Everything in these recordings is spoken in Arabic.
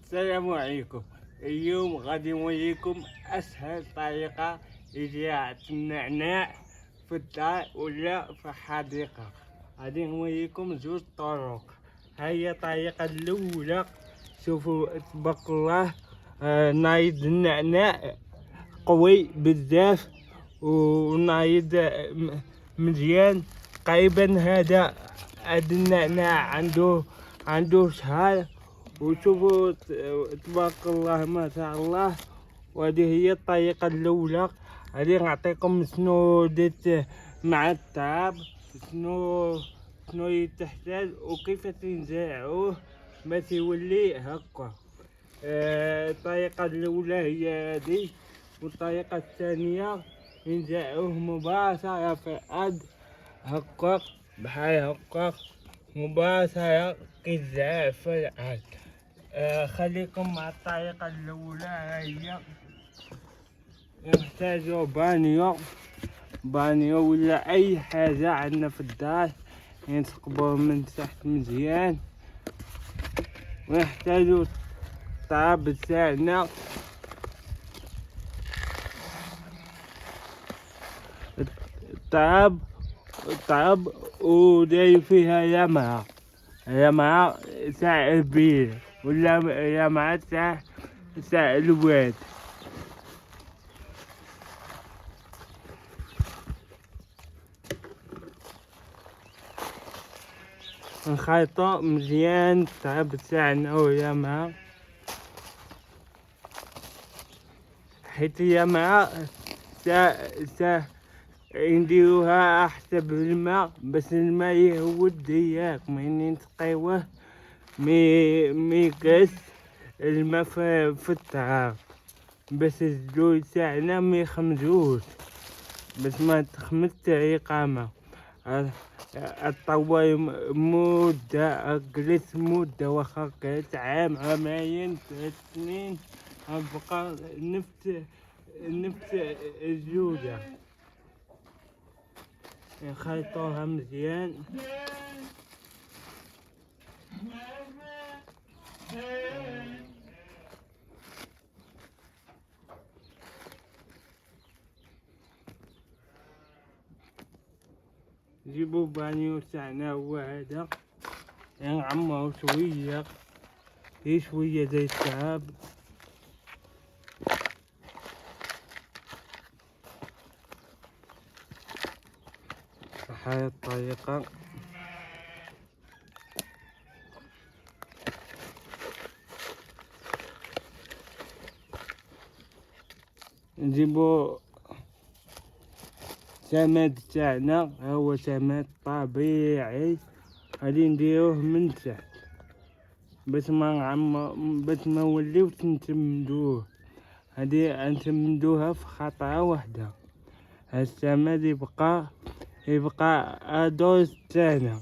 السلام عليكم. اليوم غادي نوريكم أسهل طريقة لزراعة النعناع في الدار ولا في الحديقة. غادي نوريكم زوج طرق. هي الطريقة الأولى. شوفوا تبارك الله، نايض النعناع قوي بزاف ونايض مزيان. تقريبا هذا النعناع عنده شهر. وشوفوا تبارك الله ما شاء الله. وهذه هي الطريقة الأولى. غادي نعطيكم شنو درت مع التراب، شنو تحتاج وكيف تنزرعوه باش يولي هكا. الطريقة الأولى هي هذه، والطريقة الثانية نزرعوه مباشرة في الأرض هكا، بحال هكا مباشرة كيتزرع في الأرض. خليكم مع الطريقة الأولى. هي نحتاجو بانيو ولا أي حاجة عندنا في الدار نثقبوه من تحت مزيان. ونحتاجو التراب تاعنا، التراب وداير فيها يمعة تاع البير ولا يمعة تاع الواد. نخلطو مزيان التراب تاعنا واليمعة، حيت اليمعة نديروها حسب الماء باش الماء يهود ياك منين تقيوه ميقاس الماء في التراب باش الزلول تاعنا ميخمجوش، باش ما تخمج القامة. الطوال مدة جلس مدة واخا كانت عام عامين 3 سنين غنبقى نفس الجودة. نخلطوها مزيان. نجيبو بانيو تاعنا هو هذا، نعمرو شوية زي التراب. بهاي الطريقة. نجيبو سماد تاعنا، هو سماد طبيعي غادي نديروه من تحت باش باش ما نوليوش نتمدوه. هادي نتمدوها في خطرة واحدة. هاد السماد يبقى ادوز تاعنا.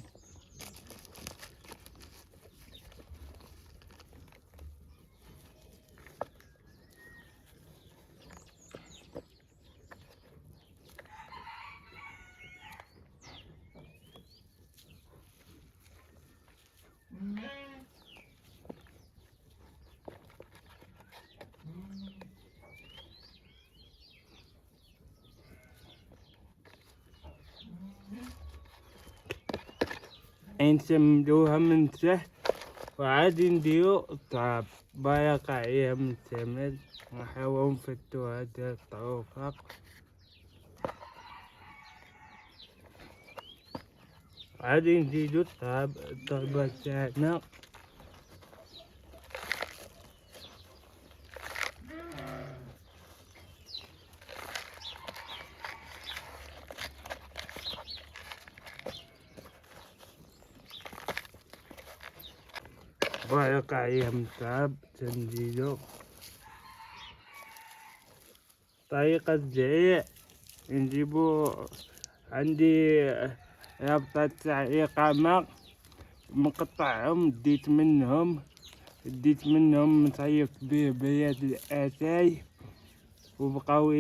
نتمدوها من تحت وعادي نديرو التراب باقي عليها من السماد. نحاولو نفتو هاد الطروفة. عادي نزيدو التربة تاعنا. باقي عليها من التراب تنزيدو. طريقة الزريع نجيبو، عندي رابطة تاع إقامة مقطعهم، ديت منهم مصيف به بياض الأتاي، وبقاو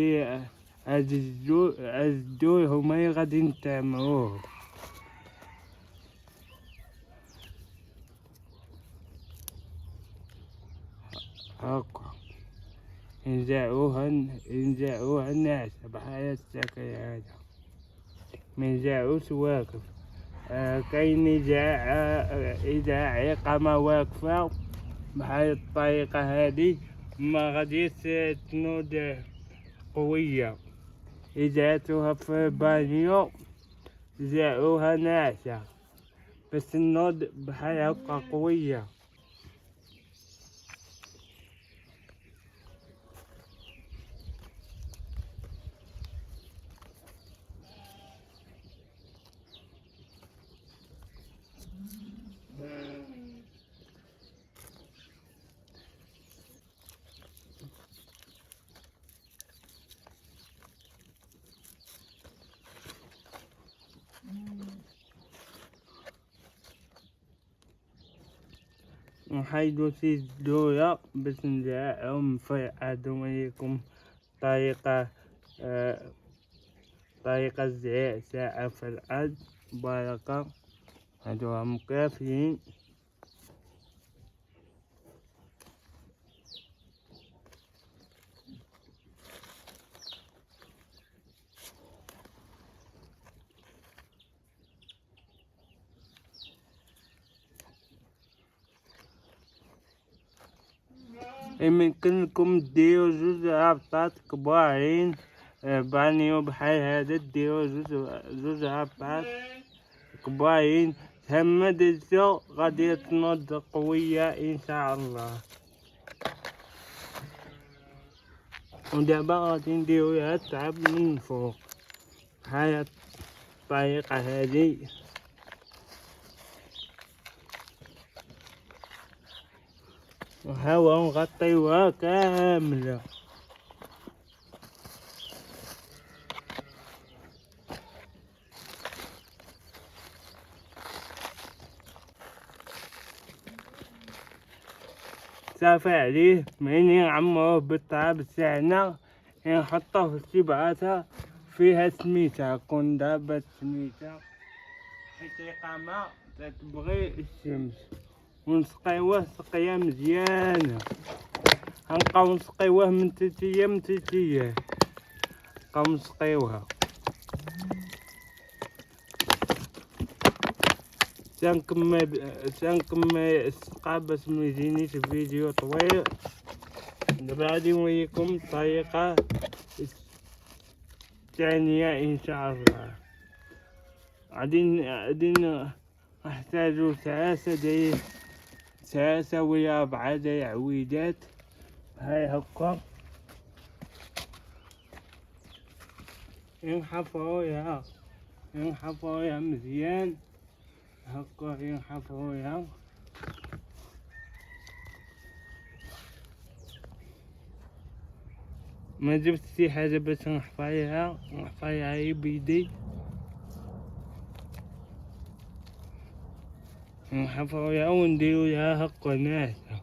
هاد الجذور هما غادي نتعمروه. هاكا ينزعوها الناس بحال السكري هذا مينزعوش واقف. كاين إذا إقامة واقفة بحال الطريقة هادي ما غاديش تنوض قوية. إذا هاتوها في بانيو زعوها ناعسة باش تنوض بحال هكا قوية. نحيدو شي الدورة باش نزرعهم في عدويكم طريقة طريقة زرع ساعة في الأرض بركة. هادو راهم كافيين. يمكنكم ديرو جوج رابطات كبارين بانيو بحال هذا. ديرو جوج رابطات كبارين تهمدتو غادي تنوض قوية إن شاء الله. ودابا غادي نديروها تعب من فوق بحال الطريقة هادي. وهاو نغطيوها كاملة. صافي عليه منين نعمروه بالتراب تاعنا نحطوه في شبعة فيها سميتة. كون دابا سميتة حيت الإقامة تتبغي الشمس. ونسقيوه سقيا مزيانة. غنبقاو نسقيوه من 3 أيام نبقاو نسقيوها. سنكمل السقا باش ميجينيش فيديو طويل. دابا غادي نوريكم الطريقة الثانية إن شاء الله. غادي نحتاجو 3 ولا 4 ديال عويدات هاي هكا. نحفروها مزيان هكا. نحفروها ما جبت شي حاجة باش نحفريها هي بيدي. نحفروها ونديروها هكا ناعسة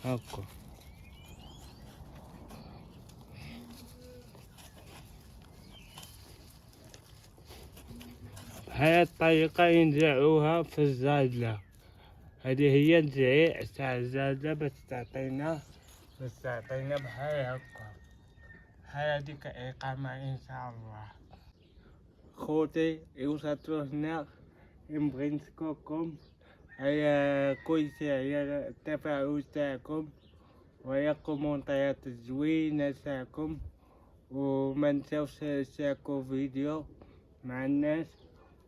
هكا. هاي الطريقة ينزعوها في الزادلة. هذه هي الزعيع تاع الزادلة باش تعطينا بحال هكا. هاديك إقامة إن شاء الله. خوتي وصلتو هنا نبغي نشكركم على كلشي، على التفاعل تاعكم وعلى الكومنتات الزوينة تاعكم. وما نساوش تشاركوا فيديو مع الناس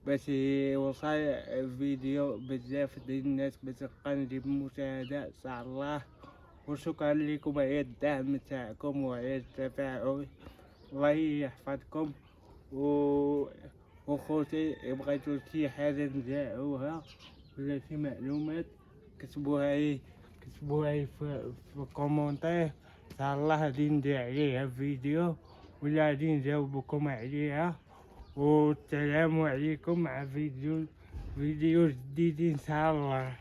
باش يوصل الفيديو بزاف ديال الناس باش نبقى نجيب مشاهدة إن شاء الله. وشكرا لكم على الدعم تاعكم وعلى التفاعل. الله يحفظكم. وخوتي بغيتو شي حاجة نزرعوها ولا شي معلومات كتبوها لي في الكومنتير ان شاء الله. غادي ندير عليها فيديو ولا غادي نجاوبكم عليها. والسلام عليكم مع فيديو جديد ان شاء الله.